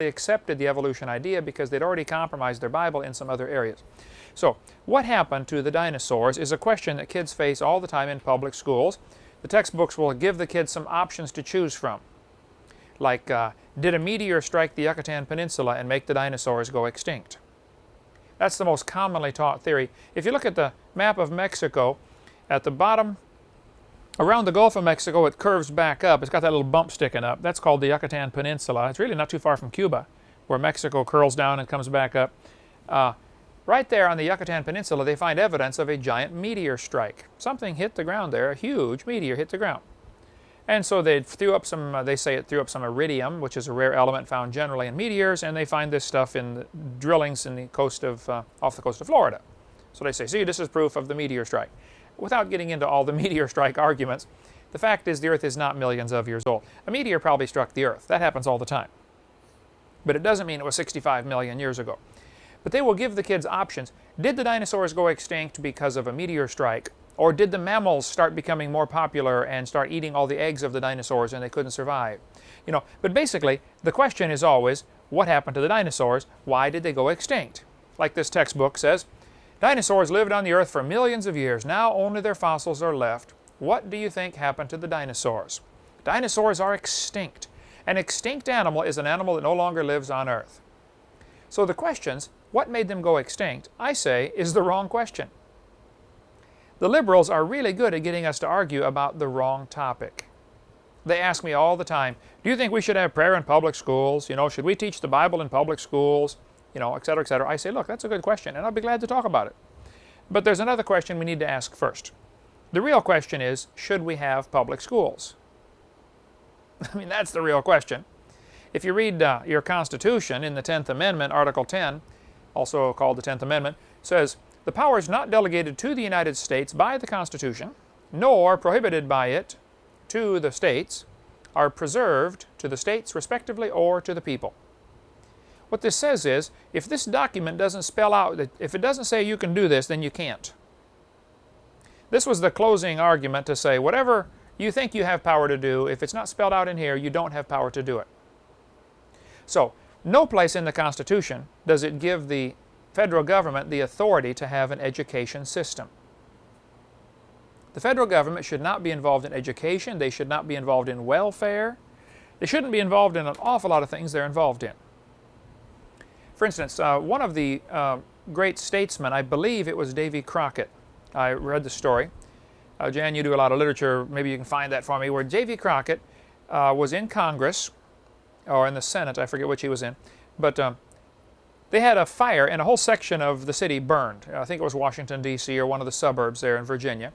accepted the evolution idea because they'd already compromised their Bible in some other areas. So, what happened to the dinosaurs is a question that kids face all the time in public schools. The textbooks will give the kids some options to choose from. Like, did a meteor strike the Yucatan Peninsula and make the dinosaurs go extinct? That's the most commonly taught theory. If you look at the map of Mexico, at the bottom, around the Gulf of Mexico, it curves back up. It's got that little bump sticking up. That's called the Yucatan Peninsula. It's really not too far from Cuba, where Mexico curls down and comes back up. Right there on the Yucatan Peninsula, they find evidence of a giant meteor strike. Something hit the ground there, a huge meteor hit the ground. And so they threw up some, they say it threw up some iridium, which is a rare element found generally in meteors, and they find this stuff in the drillings in the coast of, off the coast of Florida. So they say, see, this is proof of the meteor strike. Without getting into all the meteor strike arguments, the fact is the Earth is not millions of years old. A meteor probably struck the Earth. That happens all the time. But it doesn't mean it was 65 million years ago. But they will give the kids options. Did the dinosaurs go extinct because of a meteor strike? Or did the mammals start becoming more popular and start eating all the eggs of the dinosaurs and they couldn't survive? You know, but basically, the question is always, what happened to the dinosaurs? Why did they go extinct? Like this textbook says, dinosaurs lived on the Earth for millions of years. Now only their fossils are left. What do you think happened to the dinosaurs? Dinosaurs are extinct. An extinct animal is an animal that no longer lives on Earth. So the questions, what made them go extinct, I say, is the wrong question. The liberals are really good at getting us to argue about the wrong topic. They ask me all the time, do you think we should have prayer in public schools? You know, should we teach the Bible in public schools? You know, etc., etc. I say, look, that's a good question, and I'll be glad to talk about it. But there's another question we need to ask first. The real question is, should we have public schools? I mean, that's the real question. If you read your Constitution in the 10th Amendment, Article 10, also called the 10th Amendment, says, the powers not delegated to the United States by the Constitution, nor prohibited by it to the states, are preserved to the states respectively or to the people. What this says is, if this document doesn't spell out, that if it doesn't say you can do this, then you can't. This was the closing argument to say, whatever you think you have power to do, if it's not spelled out in here, you don't have power to do it. So, no place in the Constitution does it give the federal government the authority to have an education system. The federal government should not be involved in education. They should not be involved in welfare. They shouldn't be involved in an awful lot of things they're involved in. For instance, one of the great statesmen, I believe it was Davy Crockett. I read the story. Jan, you do a lot of literature. Maybe you can find that for me. Where Davy Crockett was in Congress, or in the Senate, I forget which he was in. But they had a fire and a whole section of the city burned. I think it was Washington, D.C. or one of the suburbs there in Virginia.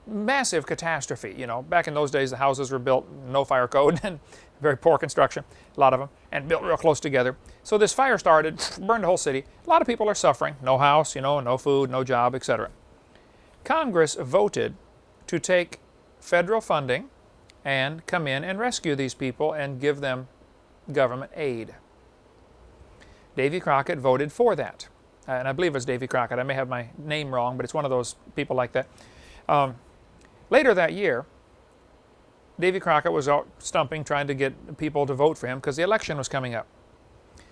Massive catastrophe, you know. Back in those days, the houses were built, no fire code, and very poor construction, a lot of them, and built real close together. So this fire started, burned the whole city. A lot of people are suffering. No house, you know, no food, no job, etc. Congress voted to take federal funding and come in and rescue these people and give them government aid. Davy Crockett voted for that. And I believe it was Davy Crockett. I may have my name wrong, but it's one of those people like that. Later that year, Davy Crockett was out stumping, trying to get people to vote for him because the election was coming up.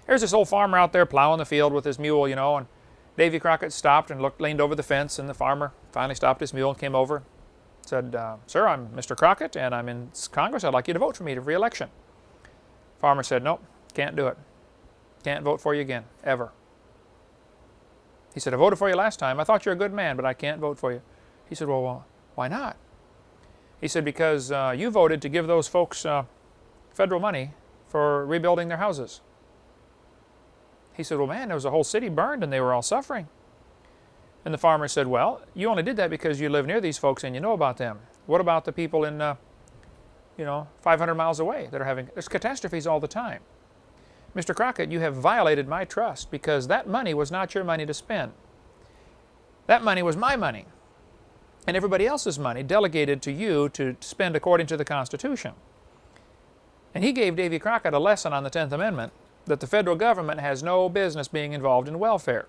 There's this old farmer out there plowing the field with his mule, you know, and Davy Crockett stopped and leaned over the fence, and the farmer finally stopped his mule and came over and said, sir, I'm Mr. Crockett, and I'm in Congress. I'd like you to vote for me to re-election. Farmer said, nope, can't do it. Can't vote for you again, ever. He said, I voted for you last time. I thought you're a good man, but I can't vote for you. He said, well, why not? He said, because you voted to give those folks federal money for rebuilding their houses. He said, well, man, there was a whole city burned and they were all suffering. And the farmer said, well, you only did that because you live near these folks and you know about them. What about the people in, 500 miles away that are having, there's catastrophes all the time. Mr. Crockett, you have violated my trust because that money was not your money to spend. That money was my money and everybody else's money delegated to you to spend according to the Constitution. And he gave Davy Crockett a lesson on the 10th Amendment that the federal government has no business being involved in welfare.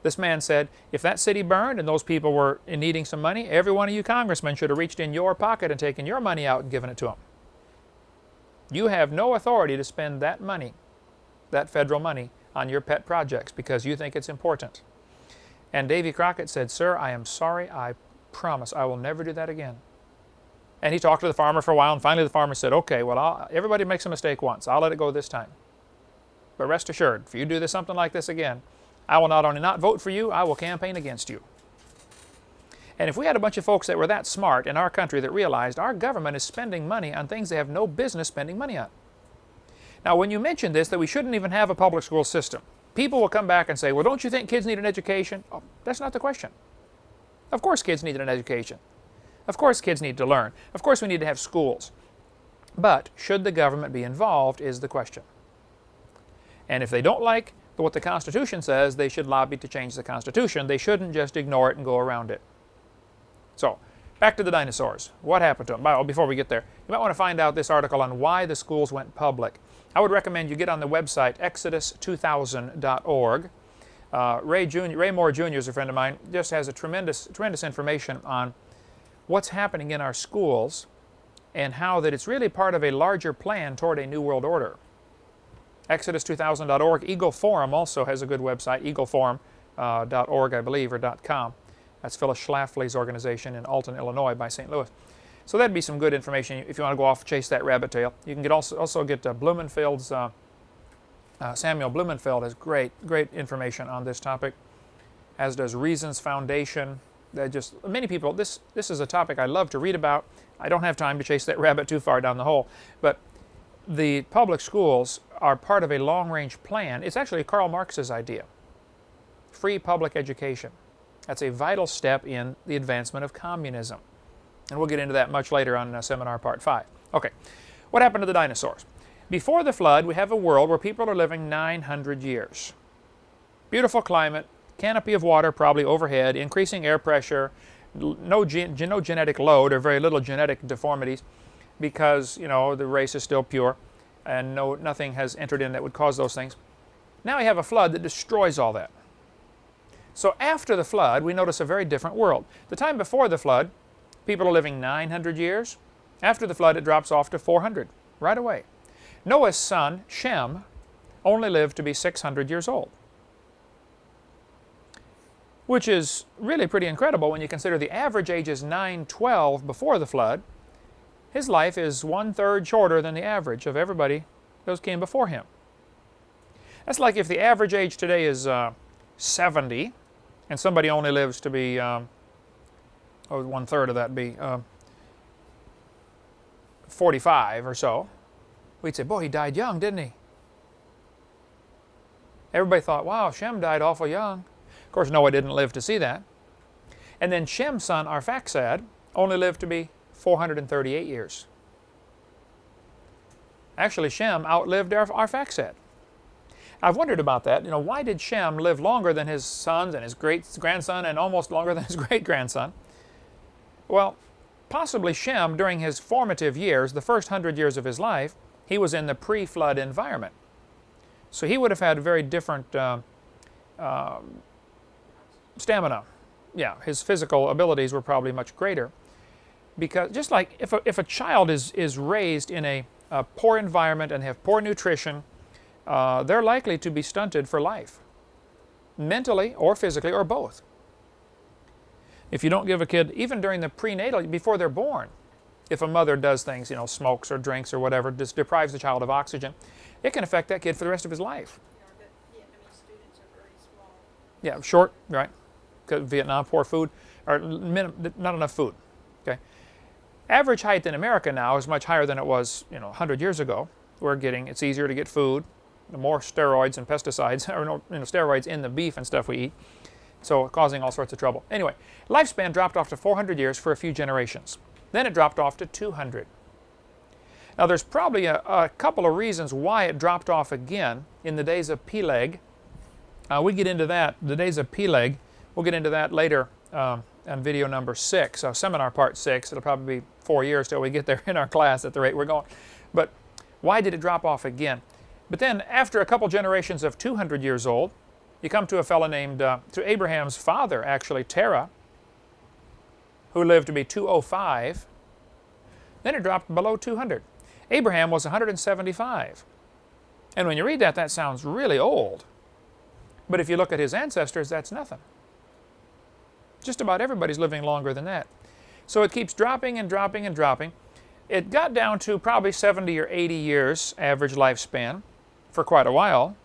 This man said, if that city burned and those people were needing some money, every one of you congressmen should have reached in your pocket and taken your money out and given it to them. You have no authority to spend that money. that federal money on your pet projects because you think it's important. And Davy Crockett said, "Sir, I am sorry. I promise I will never do that again." And he talked to the farmer for a while, and finally the farmer said, "Okay, well, everybody makes a mistake once. I'll let it go this time. But rest assured, if you do something like this again, I will not only not vote for you, I will campaign against you." And if we had a bunch of folks that were that smart in our country that realized our government is spending money on things they have no business spending money on. Now, when you mention this, that we shouldn't even have a public school system, people will come back and say, "Well, don't you think kids need an education?" Oh, that's not the question. Of course kids need an education. Of course kids need to learn. Of course we need to have schools. But should the government be involved is the question. And if they don't like what the Constitution says, they should lobby to change the Constitution. They shouldn't just ignore it and go around it. So, back to the dinosaurs. What happened to them? Well, before we get there, you might want to find out this article on why the schools went public. I would recommend you get on the website exodus2000.org. Ray Moore Jr. is a friend of mine, just has a tremendous information on what's happening in our schools and how that it's really part of a larger plan toward a new world order. Exodus2000.org. Eagle Forum also has a good website, eagleforum.org, I believe, or .com. That's Phyllis Schlafly's organization in Alton, Illinois by St. Louis. So that'd be some good information if you want to go off chase that rabbit tail. You can also get Blumenfeld's, Samuel Blumenfeld has great information on this topic, as does Reason's Foundation. Many people, this is a topic I love to read about. I don't have time to chase that rabbit too far down the hole, but the public schools are part of a long-range plan. It's actually Karl Marx's idea. Free public education. That's a vital step in the advancement of communism. And we'll get into that much later on seminar part 5. Okay, what happened to the dinosaurs? Before the flood, we have a world where people are living 900 years. Beautiful climate, canopy of water probably overhead, increasing air pressure, no genetic load or very little genetic deformities because, the race is still pure and nothing has entered in that would cause those things. Now we have a flood that destroys all that. So after the flood, we notice a very different world. The time before the flood, people are living 900 years. After the flood, it drops off to 400 right away. Noah's son, Shem, only lived to be 600 years old, which is really pretty incredible when you consider the average age is 912 before the flood. His life is 1/3 shorter than the average of everybody those came before him. That's like if the average age today is 70, and somebody only lives to be, 1/3 of that be 45 or so. We'd say, boy, he died young, didn't he? Everybody thought, wow, Shem died awful young. Of course, Noah didn't live to see that. And then Shem's son, Arphaxad, only lived to be 438 years. Actually, Shem outlived Arphaxad. I've wondered about that. Why did Shem live longer than his sons and his great-grandson and almost longer than his great-grandson? Well, possibly Shem, during his formative years, the first 100 years of his life, he was in the pre-flood environment. So he would have had very different stamina. Yeah, his physical abilities were probably much greater. Because just like if a child is raised in a poor environment and have poor nutrition, they're likely to be stunted for life, mentally or physically or both. If you don't give a kid, even during the prenatal, before they're born, if a mother does things, smokes or drinks or whatever, just deprives the child of oxygen, it can affect that kid for the rest of his life. The Vietnamese students are very small. Yeah, short, right? Because Vietnam, poor food, or not enough food. Okay. Average height in America now is much higher than it was, 100 years ago. It's easier to get food, more steroids and pesticides, or steroids in the beef and stuff we eat, so causing all sorts of trouble. Anyway, lifespan dropped off to 400 years for a few generations. Then it dropped off to 200. Now there's probably a couple of reasons why it dropped off again in the days of Peleg. We get into that, the days of Peleg, we'll get into that later on video number 6, so seminar part 6. It'll probably be 4 years till we get there in our class at the rate we're going. But why did it drop off again? But then after a couple generations of 200 years old, you come to a fellow named, to Abraham's father actually, Terah, who lived to be 205. Then it dropped below 200. Abraham was 175. And when you read that, that sounds really old. But if you look at his ancestors, that's nothing. Just about everybody's living longer than that. So it keeps dropping and dropping and dropping. It got down to probably 70 or 80 years average lifespan for quite a while.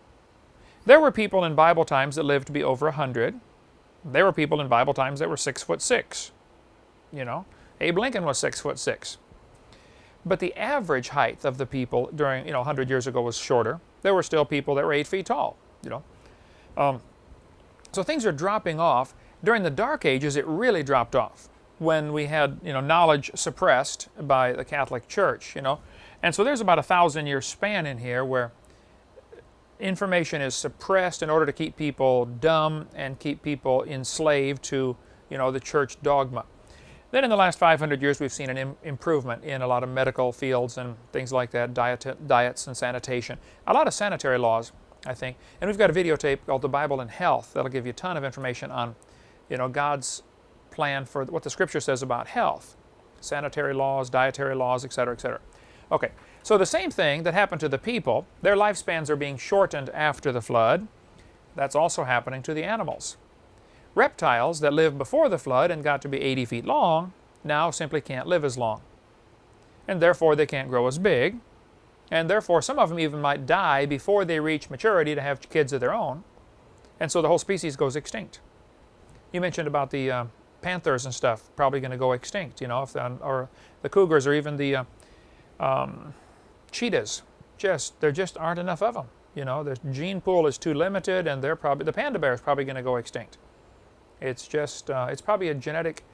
There were people in Bible times that lived to be over 100. There were people in Bible times that were 6'6". You know, Abe Lincoln was 6'6". But the average height of the people during, 100 years ago was shorter. There were still people that were 8 feet tall, So things are dropping off. During the Dark Ages, it really dropped off when we had, knowledge suppressed by the Catholic Church, And so there's about a 1,000-year span in here where information is suppressed in order to keep people dumb and keep people enslaved to, the church dogma. Then in the last 500 years, we've seen an improvement in a lot of medical fields and things like that, diets and sanitation. A lot of sanitary laws, I think. And we've got a videotape called The Bible and Health that'll give you a ton of information on, God's plan for what the Scripture says about health. Sanitary laws, dietary laws, etc., etc. Okay, so the same thing that happened to the people, their lifespans are being shortened after the flood. That's also happening to the animals. Reptiles that lived before the flood and got to be 80 feet long now simply can't live as long. And therefore they can't grow as big. And therefore some of them even might die before they reach maturity to have kids of their own. And so the whole species goes extinct. You mentioned about the panthers and stuff probably going to go extinct, or the cougars or even the cheetahs. There just aren't enough of them. The gene pool is too limited, and the panda bear is probably going to go extinct. It's just, it's probably a genetic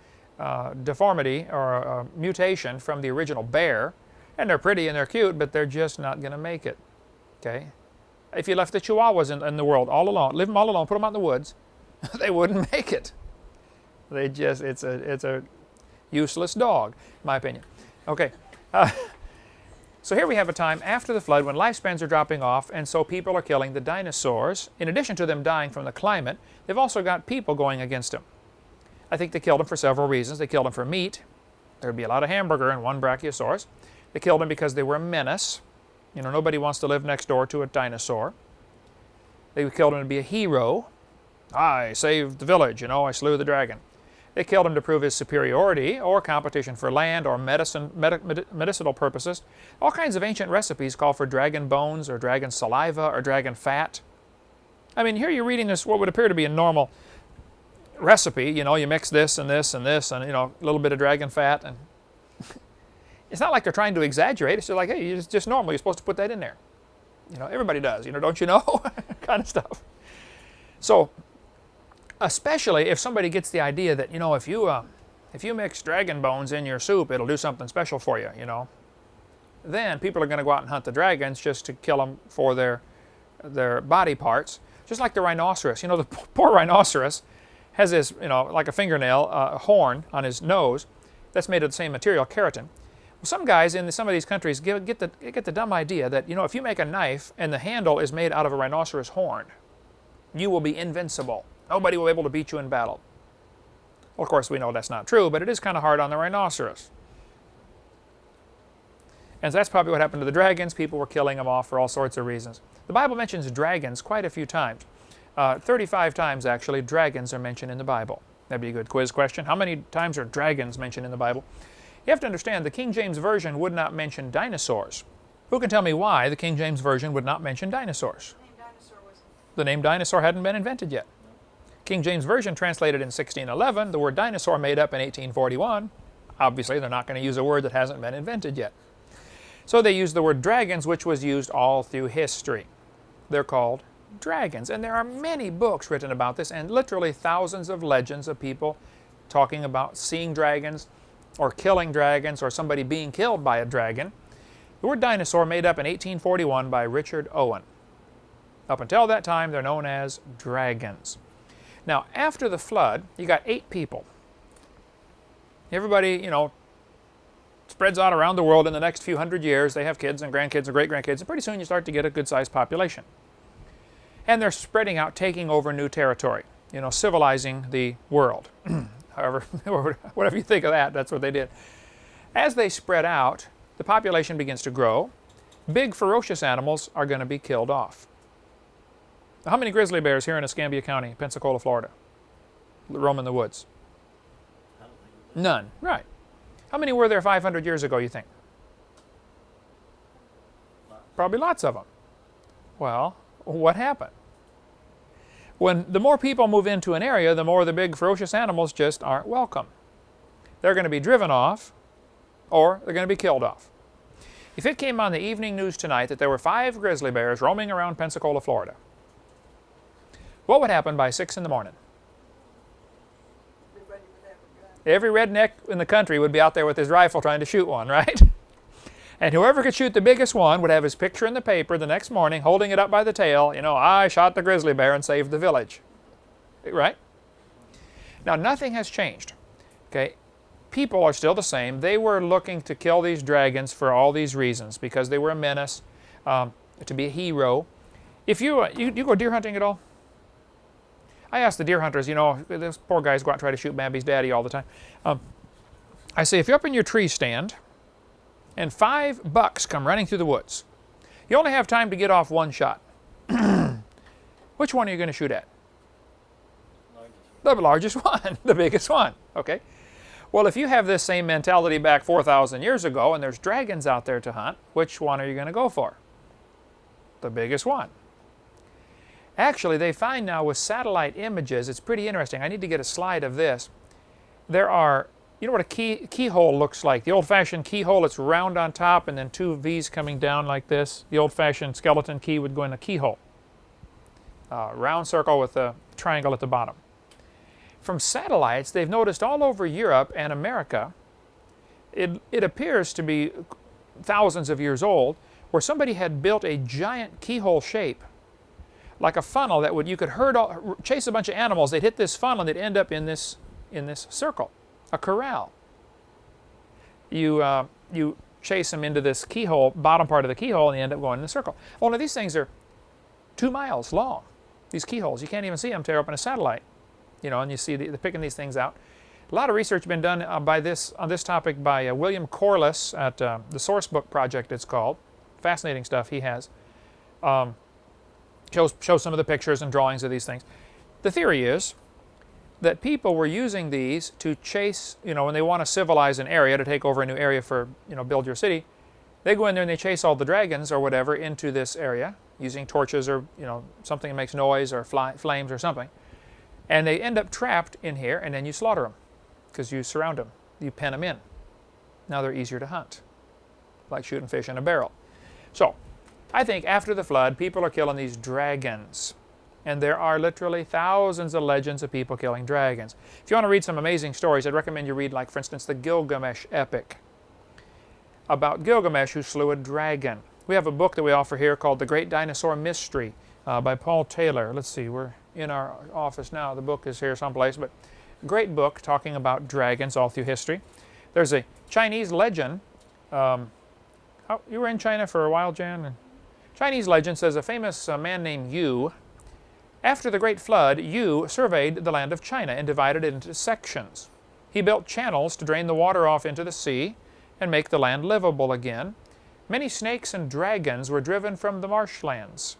deformity or a mutation from the original bear. And they're pretty and they're cute, but they're just not going to make it. Okay? If you left the chihuahuas in the world all alone, leave them all alone, put them out in the woods, they wouldn't make it. It's a useless dog, in my opinion. Okay. So here we have a time after the flood when lifespans are dropping off, and so people are killing the dinosaurs. In addition to them dying from the climate, they've also got people going against them. I think they killed them for several reasons. They killed them for meat. There would be a lot of hamburger in one brachiosaurus. They killed them because they were a menace. Nobody wants to live next door to a dinosaur. They killed him to be a hero. I saved the village, I slew the dragon. They killed him to prove his superiority or competition for land or medicinal purposes. All kinds of ancient recipes call for dragon bones or dragon saliva or dragon fat. I mean, here you're reading this, what would appear to be a normal recipe. You mix this and this and this and, a little bit of dragon fat. And it's not like they're trying to exaggerate. It's just like, hey, it's just normal. You're supposed to put that in there. Everybody does, don't you know? Kind of stuff. So, especially if somebody gets the idea that, if you mix dragon bones in your soup, it'll do something special for you, then people are going to go out and hunt the dragons just to kill them for their body parts. Just like the rhinoceros. The poor rhinoceros has this, like a fingernail, horn on his nose that's made of the same material, keratin. Well, some guys in some of these countries get the dumb idea that, if you make a knife and the handle is made out of a rhinoceros horn, you will be invincible. Nobody will be able to beat you in battle. Well, of course, we know that's not true, but it is kind of hard on the rhinoceros. And so that's probably what happened to the dragons. People were killing them off for all sorts of reasons. The Bible mentions dragons quite a few times. 35 times, actually, dragons are mentioned in the Bible. That'd be a good quiz question. How many times are dragons mentioned in the Bible? You have to understand, the King James Version would not mention dinosaurs. Who can tell me why the King James Version would not mention dinosaurs? The name dinosaur hadn't been invented yet. King James Version translated in 1611, the word dinosaur made up in 1841. Obviously, they're not going to use a word that hasn't been invented yet. So they used the word dragons, which was used all through history. They're called dragons. And there are many books written about this, and literally thousands of legends of people talking about seeing dragons, or killing dragons, or somebody being killed by a dragon. The word dinosaur made up in 1841 by Richard Owen. Up until that time, they're known as dragons. Now, after the flood, you got 8 people. Everybody, spreads out around the world in the next few hundred years. They have kids and grandkids and great-grandkids, and pretty soon you start to get a good-sized population. And they're spreading out, taking over new territory, civilizing the world. However, whatever you think of that, that's what they did. As they spread out, the population begins to grow. big ferocious animals are going to be killed off. How many grizzly bears here in Escambia County, Pensacola, Florida, roam in the woods? None. Right. How many were there 500 years ago, you think? Probably lots of them. Well, what happened? When the more people move into an area, the more the big ferocious animals just aren't welcome. They're going to be driven off, or they're going to be killed off. If it came on the evening news tonight that there were 5 grizzly bears roaming around Pensacola, Florida, what would happen by 6 in the morning? Everybody would have a gun. Every redneck in the country would be out there with his rifle trying to shoot one, right? And whoever could shoot the biggest one would have his picture in the paper the next morning, holding it up by the tail. You know, I shot the grizzly bear and saved the village. Right? Now, nothing has changed. Okay? People are still the same. They were looking to kill these dragons for all these reasons, because they were a menace, to be a hero. If you go deer hunting at all? I ask the deer hunters, you know, those poor guys go out and try to shoot Babby's daddy all the time. I say, if you're up in your tree stand, and 5 bucks come running through the woods, you only have time to get off 1 shot. Which one are you going to shoot at? The largest one, the biggest one. Okay. Well, if you have this same mentality back 4,000 years ago and there's dragons out there to hunt, which one are you going to go for? The biggest one. Actually, they find now with satellite images, it's pretty interesting. I need to get a slide of this. There are, you know what a keyhole looks like? The old-fashioned keyhole, it's round on top and then 2 V's coming down like this. The old-fashioned skeleton key would go in a keyhole. Round circle with a triangle at the bottom. From satellites, they've noticed all over Europe and America, it appears to be thousands of years old, where somebody had built a giant keyhole shape, like a funnel that you could chase a bunch of animals. They'd hit this funnel and they'd end up in this circle, a corral. You chase them into this keyhole, bottom part of the keyhole, and you end up going in the circle. Only these things are 2 miles long. These keyholes, you can't even see them tear open a satellite. You know, and you see they're picking these things out. A lot of research has been done on this topic by William Corliss at the Sourcebook Project, it's called. Fascinating stuff he has. Shows some of the pictures and drawings of these things. The theory is that people were using these to chase, you know, when they want to civilize an area, to take over a new area for, you know, build your city, they go in there and they chase all the dragons or whatever into this area using torches or, you know, something that makes noise or flames or something. And they end up trapped in here, and then you slaughter them because you surround them. You pen them in. Now they're easier to hunt, like shooting fish in a barrel. So, I think after the flood, people are killing these dragons. And there are literally thousands of legends of people killing dragons. If you want to read some amazing stories, I'd recommend you read, like, for instance, the Gilgamesh epic, about Gilgamesh who slew a dragon. We have a book that we offer here called The Great Dinosaur Mystery by Paul Taylor. Let's see, we're in our office now. The book is here someplace, but great book talking about dragons all through history. There's a Chinese legend. You were in China for a while, Jan? Chinese legend says a famous man named Yu, after the Great Flood, Yu surveyed the land of China and divided it into sections. He built channels to drain the water off into the sea and make the land livable again. Many snakes and dragons were driven from the marshlands.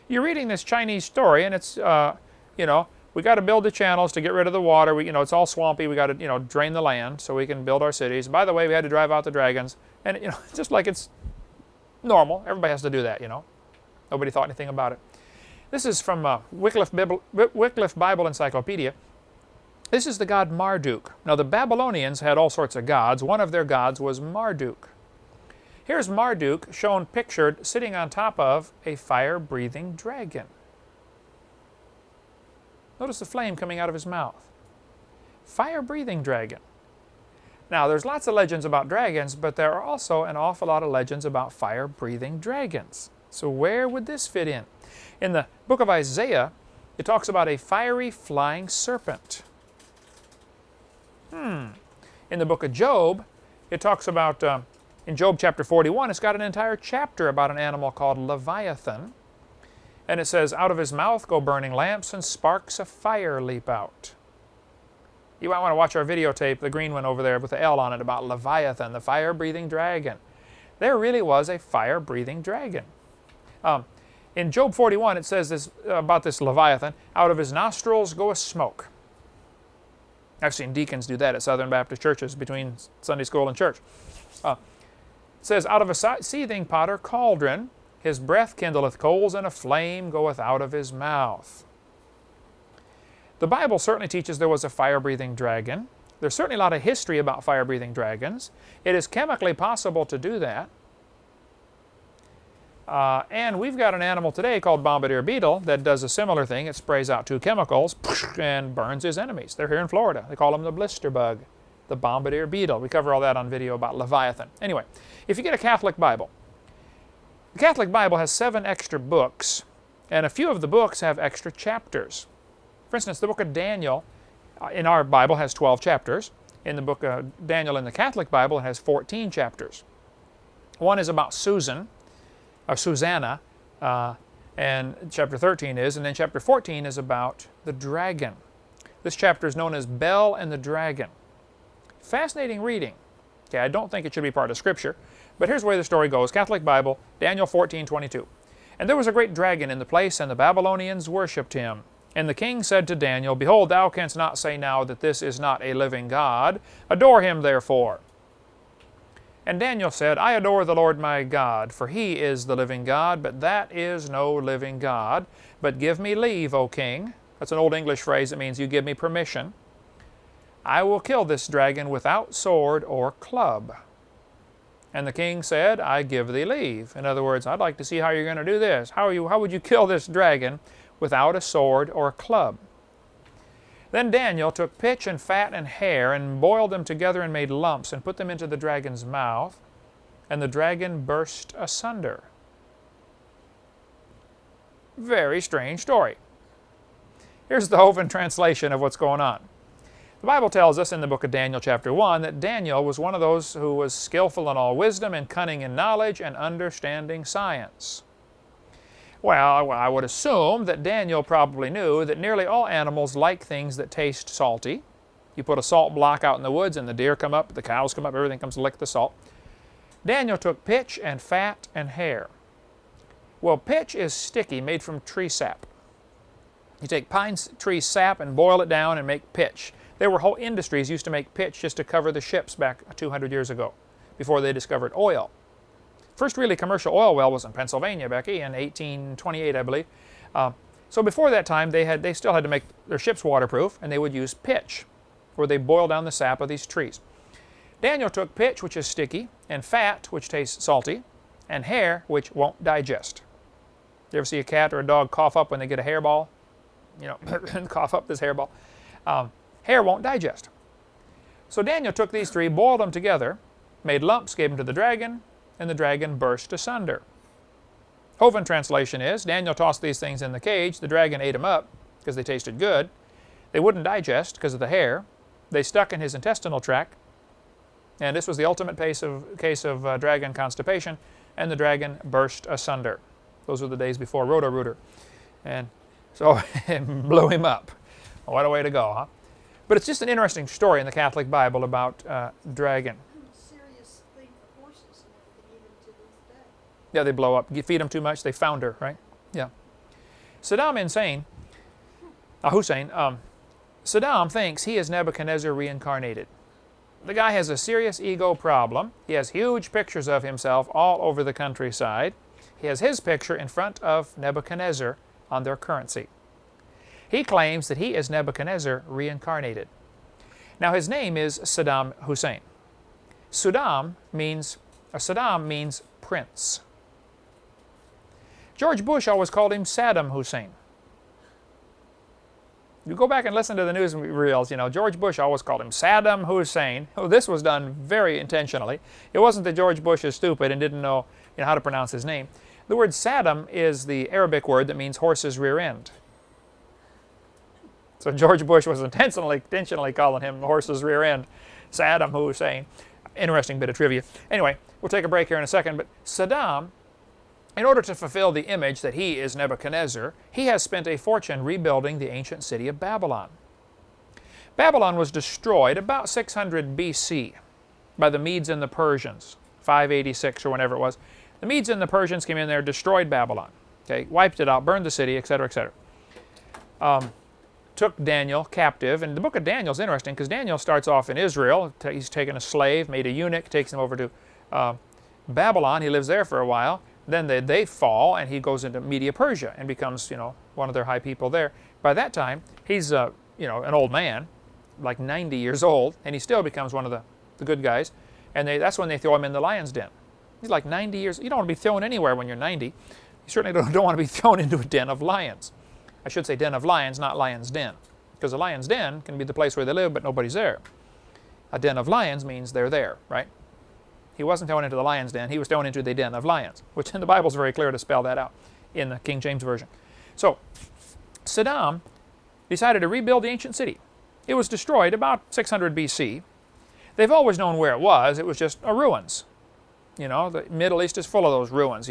You're reading this Chinese story, and it's, you know, we got to build the channels to get rid of the water. You know, it's all swampy. We got to, you know, drain the land so we can build our cities. By the way, we had to drive out the dragons, and, you know, just like it's normal. Everybody has to do that, you know. Nobody thought anything about it. This is from Wycliffe Bible Encyclopedia. This is the god Marduk. Now, the Babylonians had all sorts of gods. One of their gods was Marduk. Here's Marduk shown pictured sitting on top of a fire-breathing dragon. Notice the flame coming out of his mouth. Fire-breathing dragon. Now, there's lots of legends about dragons, but there are also an awful lot of legends about fire-breathing dragons. So where would this fit in? In the book of Isaiah, it talks about a fiery flying serpent. In the book of Job, it talks about, in Job chapter 41, it's got an entire chapter about an animal called Leviathan. And it says, out of his mouth go burning lamps and sparks of fire leap out. You might want to watch our videotape, the green one over there with the L on it, about Leviathan, the fire-breathing dragon. there really was a fire-breathing dragon. In Job 41, it says this about this Leviathan, out of his nostrils goeth smoke. I've seen deacons do that at Southern Baptist churches between Sunday school and church. It says, out of a seething pot or cauldron, his breath kindleth coals, and a flame goeth out of his mouth. The Bible certainly teaches there was a fire-breathing dragon. There's certainly a lot of history about fire-breathing dragons. It is chemically possible to do that. And we've got an animal today called bombardier beetle that does a similar thing. It sprays out 2 chemicals and burns his enemies. They're here in Florida. They call them the blister bug, the bombardier beetle. We cover all that on video about Leviathan. Anyway, if you get a Catholic Bible, the Catholic Bible has 7 extra books, and a few of the books have extra chapters. For instance, the book of Daniel in our Bible has 12 chapters. In the book of Daniel in the Catholic Bible, it has 14 chapters. One is about Susan, or Susanna, and chapter 13 is, and then chapter 14 is about the dragon. This chapter is known as Bel and the Dragon. Fascinating reading. Okay, I don't think it should be part of Scripture, but here's the way the story goes. Catholic Bible, Daniel 14:22. And there was a great dragon in the place, and the Babylonians worshipped him. And the king said to Daniel, Behold, thou canst not say now that this is not a living God. Adore him therefore. And Daniel said, I adore the Lord my God, for he is the living God, but that is no living God. But give me leave, O king. That's an old English phrase that means you give me permission. I will kill this dragon without sword or club. And the king said, I give thee leave. In other words, I'd like to see how you're going to do this. How would you kill this dragon without a sword or a club? Then Daniel took pitch and fat and hair and boiled them together and made lumps and put them into the dragon's mouth, and the dragon burst asunder. Very strange story. Here's the Hovind translation of what's going on. The Bible tells us in the book of Daniel chapter 1 that Daniel was one of those who was skillful in all wisdom and cunning in knowledge and understanding science. Well, I would assume that Daniel probably knew that nearly all animals like things that taste salty. You put a salt block out in the woods and the deer come up, the cows come up, everything comes to lick the salt. Daniel took pitch and fat and hair. Well, pitch is sticky, made from tree sap. You take pine tree sap and boil it down and make pitch. There were whole industries used to make pitch just to cover the ships back 200 years ago, before they discovered oil. First really commercial oil well was in Pennsylvania, Becky, in 1828, I believe. So before that time, they still had to make their ships waterproof, and they would use pitch, where they boil down the sap of these trees. Daniel took pitch, which is sticky, and fat, which tastes salty, and hair, which won't digest. You ever see a cat or a dog cough up when they get a hairball? You know, cough up this hairball. Hair won't digest. So Daniel took these 3, boiled them together, made lumps, gave them to the dragon, and the dragon burst asunder. Hovind translation is, Daniel tossed these things in the cage, the dragon ate them up because they tasted good. They wouldn't digest because of the hair. They stuck in his intestinal tract, and this was the ultimate case of dragon constipation, and the dragon burst asunder. Those were the days before Roto-Rooter. And so it blew him up. What a way to go, huh? But it's just an interesting story in the Catholic Bible about dragon. Serious thing for horses and everything, even to this day. Yeah, they blow up. You feed them too much, they founder, right? Yeah. Hussein Saddam thinks he is Nebuchadnezzar reincarnated. The guy has a serious ego problem. He has huge pictures of himself all over the countryside. He has his picture in front of Nebuchadnezzar on their currency. He claims that he is Nebuchadnezzar reincarnated. Now his name is Saddam Hussein. Saddam means prince. George Bush always called him Saddam Hussein. You go back and listen to the newsreels, you know, George Bush always called him Saddam Hussein. Oh, this was done very intentionally. It wasn't that George Bush is stupid and didn't know, how to pronounce his name. The word Saddam is the Arabic word that means horse's rear end. So George Bush was intentionally calling him horse's rear end, Saddam Hussein. Interesting bit of trivia. Anyway, we'll take a break here in a second, but Saddam, in order to fulfill the image that he is Nebuchadnezzar, he has spent a fortune rebuilding the ancient city of Babylon. Babylon was destroyed about 600 BC by the Medes and the Persians. 586 or whenever it was. The Medes and the Persians came in there, destroyed Babylon, okay, wiped it out, burned the city, etc., etc. Took Daniel captive, and the book of Daniel is interesting because Daniel starts off in Israel. He's taken a slave, made a eunuch, takes him over to Babylon. He lives there for a while. Then they fall, and he goes into Media Persia and becomes, one of their high people there. By that time, he's an old man, like 90 years old, and he still becomes one of the good guys. And that's when they throw him in the lion's den. He's like 90 years. You don't want to be thrown anywhere when you're 90. You certainly don't want to be thrown into a den of lions. I should say den of lions, not lion's den. Because a lion's den can be the place where they live, but nobody's there. A den of lions means they're there, right? He wasn't thrown into the lion's den. He was thrown into the den of lions, which in the Bible is very clear to spell that out in the King James Version. So, Saddam decided to rebuild the ancient city. It was destroyed about 600 BC. They've always known where it was. It was just ruins. The Middle East is full of those ruins,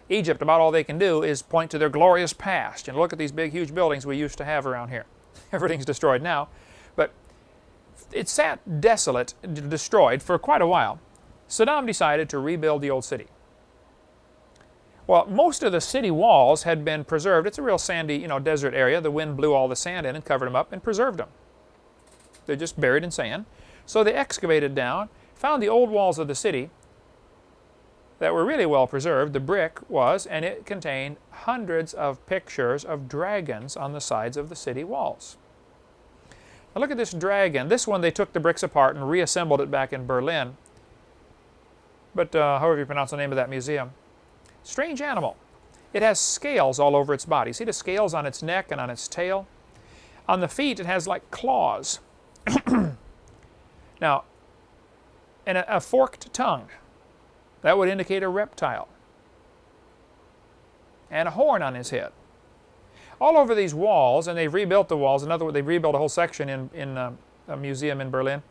Egypt, about all they can do is point to their glorious past. Look at these big, huge buildings we used to have around here. Everything's destroyed now. But it sat desolate, destroyed for quite a while. Saddam decided to rebuild the old city. Well, most of the city walls had been preserved. It's a real sandy, desert area. The wind blew all the sand in and covered them up and preserved them. They're just buried in sand. So they excavated down, found the old walls of the city that were really well preserved. The brick was, and it contained hundreds of pictures of dragons on the sides of the city walls. Now look at this dragon. This one, they took the bricks apart and reassembled it back in Berlin. But however you pronounce the name of that museum. Strange animal. It has scales all over its body. See the scales on its neck and on its tail? On the feet, it has like claws. Now, and a forked tongue. That would indicate a reptile. And a horn on his head. All over these walls, and they've rebuilt the walls. In other words, they've rebuilt a whole section in a museum in Berlin.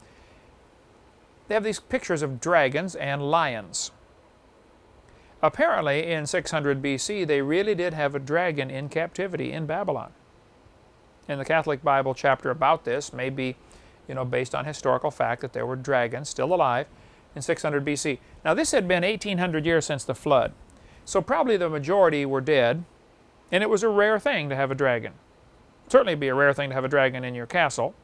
They have these pictures of dragons and lions. Apparently, in 600 BC, they really did have a dragon in captivity in Babylon. In the Catholic Bible chapter about this may be, based on historical fact that there were dragons still alive in 600 BC. Now this had been 1800 years since the flood, so probably the majority were dead, and it was a rare thing to have a dragon. Certainly be a rare thing to have a dragon in your castle.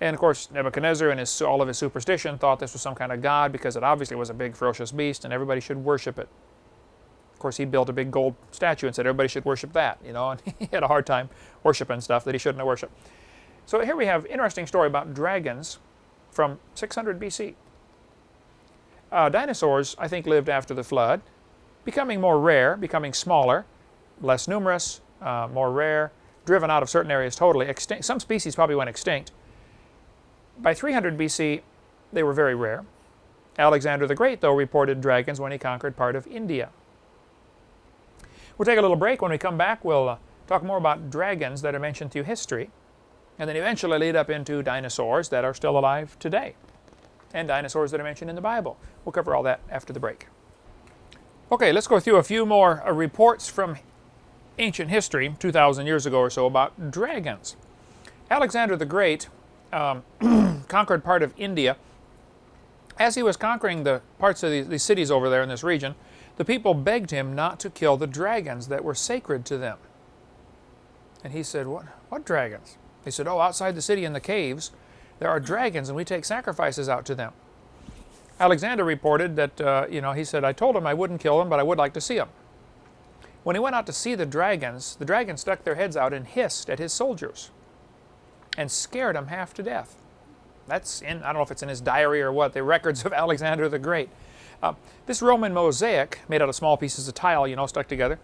And of course Nebuchadnezzar and all of his superstition thought this was some kind of god because it obviously was a big ferocious beast and everybody should worship it. Of course he built a big gold statue and said everybody should worship that, and he had a hard time worshiping stuff that he shouldn't have worshipped. So here we have an interesting story about dragons from 600 BC. Dinosaurs, I think, lived after the flood, becoming more rare, becoming smaller, less numerous, more rare, driven out of certain areas totally. Extinct. Some species probably went extinct. By 300 BC, they were very rare. Alexander the Great, though, reported dragons when he conquered part of India. We'll take a little break. When we come back, we'll talk more about dragons that are mentioned through history, and then eventually lead up into dinosaurs that are still alive today, and dinosaurs that are mentioned in the Bible. We'll cover all that after the break. Okay, let's go through a few more reports from ancient history, 2,000 years ago or so, about dragons. Alexander the Great conquered part of India. As he was conquering the parts of these cities over there in this region, the people begged him not to kill the dragons that were sacred to them. And he said, what dragons? They said, outside the city in the caves, there are dragons and we take sacrifices out to them. Alexander reported that, he said, I told him I wouldn't kill them, but I would like to see them. When he went out to see the dragons stuck their heads out and hissed at his soldiers and scared them half to death. That's I don't know if it's in his diary or what, the records of Alexander the Great. This Roman mosaic, made out of small pieces of tile, stuck together,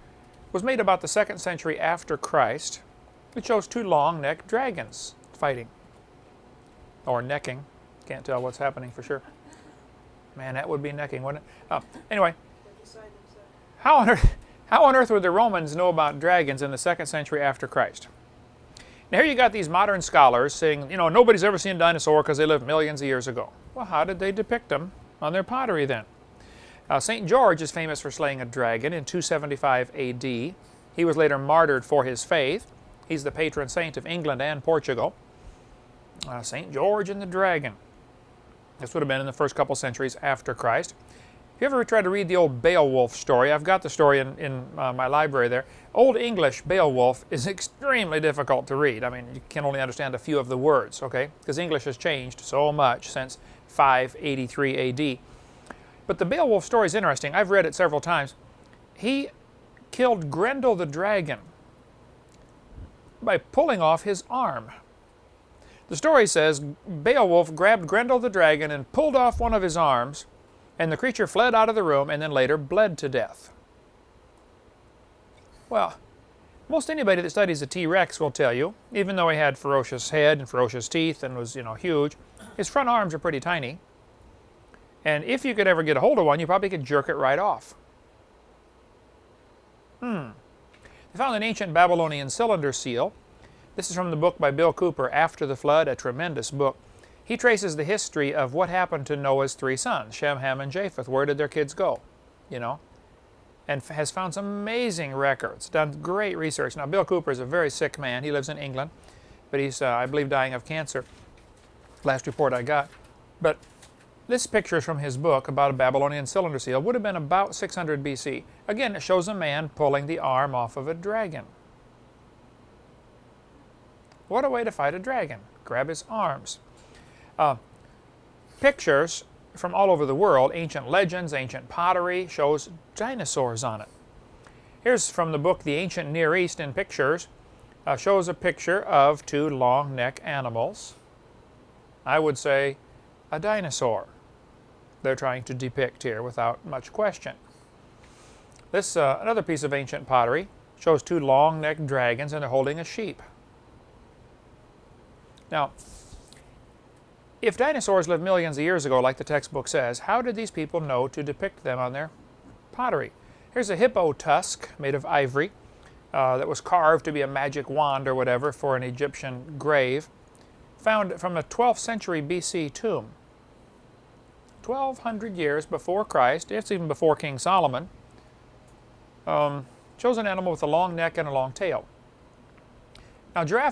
was made about the 2nd century after Christ. It shows two long-necked dragons fighting. Or necking. Can't tell what's happening for sure. Man, that would be necking, wouldn't it? Anyway, how on earth would the Romans know about dragons in the 2nd century after Christ? Now here you got these modern scholars saying, nobody's ever seen a dinosaur because they lived millions of years ago. Well, how did they depict them on their pottery then? St. George is famous for slaying a dragon in 275 AD. He was later martyred for his faith. He's the patron saint of England and Portugal. St. George and the dragon. This would have been in the first couple centuries after Christ. If you ever tried to read the old Beowulf story, I've got the story in my library there. Old English Beowulf is extremely difficult to read. I mean, you can only understand a few of the words, okay? Because English has changed so much since 583 AD. But the Beowulf story is interesting. I've read it several times. He killed Grendel the dragon by pulling off his arm. The story says Beowulf grabbed Grendel the dragon and pulled off one of his arms, and the creature fled out of the room and then later bled to death. Well, most anybody that studies a T-Rex will tell you, even though he had ferocious head and ferocious teeth and was, huge, his front arms are pretty tiny. And if you could ever get a hold of one, you probably could jerk it right off. They found an ancient Babylonian cylinder seal. This is from the book by Bill Cooper, After the Flood, a tremendous book. He traces the history of what happened to Noah's three sons, Shem, Ham, and Japheth. Where did their kids go? And has found some amazing records, done great research. Now, Bill Cooper is a very sick man. He lives in England, but he's, I believe, dying of cancer. Last report I got. But this picture is from his book about a Babylonian cylinder seal. Would have been about 600 BC. Again, it shows a man pulling the arm off of a dragon. What a way to fight a dragon. Grab his arms. Pictures from all over the world, ancient legends, ancient pottery, shows dinosaurs on it. Here's from the book The Ancient Near East in Pictures. Shows a picture of two long neck animals. I would say a dinosaur they're trying to depict here without much question. This another piece of ancient pottery shows two long-necked dragons and they're holding a sheep. Now, if dinosaurs lived millions of years ago, like the textbook says, how did these people know to depict them on their pottery? Here's a hippo tusk made of ivory that was carved to be a magic wand or whatever for an Egyptian grave, found from a 12th century BC tomb. 1,200 years before Christ, it's even before King Solomon, shows an animal with a long neck and a long tail. Now, giraffe